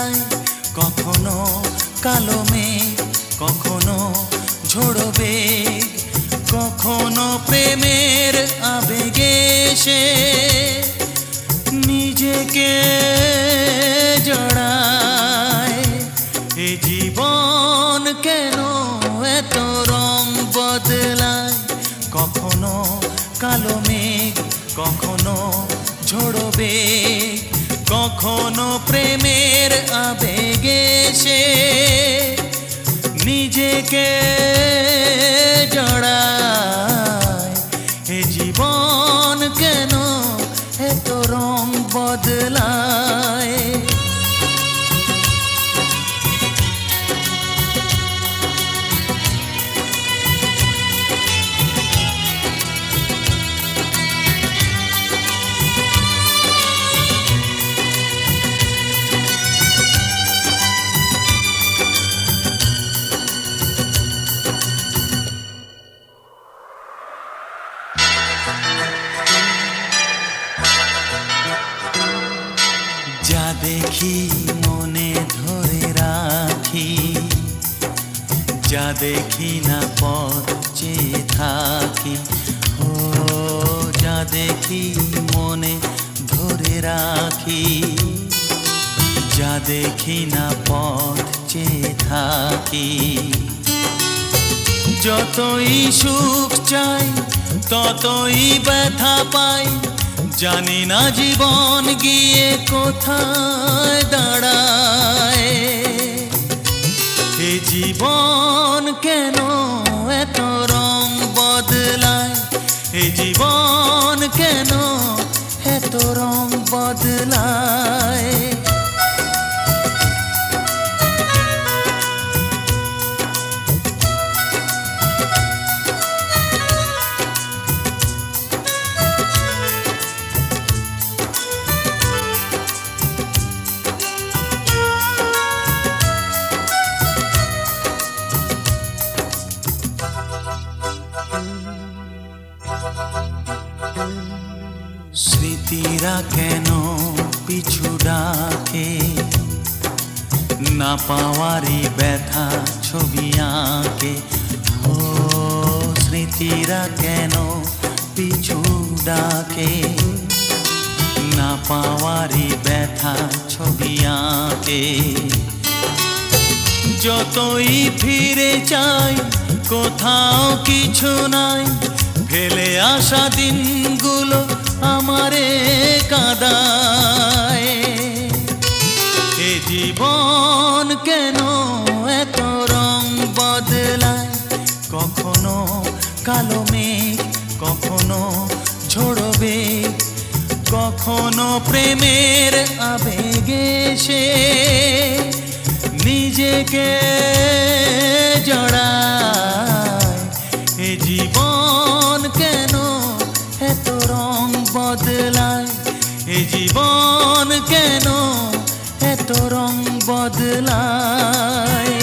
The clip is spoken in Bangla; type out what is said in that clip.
বদলায়, কখনো কালো মেঘ, কখনো ঝোড়ো বেগ, কখনো প্রেমের আবেগে সে নিজেকে জড়ায়। এ জীবন কেন এত রং বদলায়, কখনো কালো মেঘ, কখনো ঝোড়ো বেগ, কখনো প্রেমের আবেগে সে নিজেকে জড়ায়। এ জীবন কেন এত রং বদলায়। যা দেখি মনে ধরে রাখি, যা দেখি না পথ চেয়ে থাকি। ও যা দেখি মনে ধরে রাখি, যা দেখি না পথ চেয়ে থাকি। যতই সুখ চাই ততই ব্যথা পাই, জানি না জীবন গিয়ে কোথায় দাঁড়ায়। এ জীবন কেন এত রং বদলায়, এ জীবন কেন এত রং বদলায়। স্মৃতিরা কেন পিছু ডাকে, না পাওয়ারই ব্যথা ছবি আঁকে। ও স্মৃতিরা কেন পিছু ডাকে, না পাওয়ারই ব্যথা ছবি আঁকে। যতই ফিরে চাই কোথাও কিছু নাই, ফেলে আসা দিনগুলো আমারে কাঁদায়। এ জীবন কেন এত রং বদলায়, কখনো কালো মেঘ, কখনো ঝোড়ো বেগ, কখনো প্রেমের আবেগে সে নিজেকে জড়ায়। এ জীবন কেন এত রং বদলায়, এ জীবন কেন এত রং বদলায়।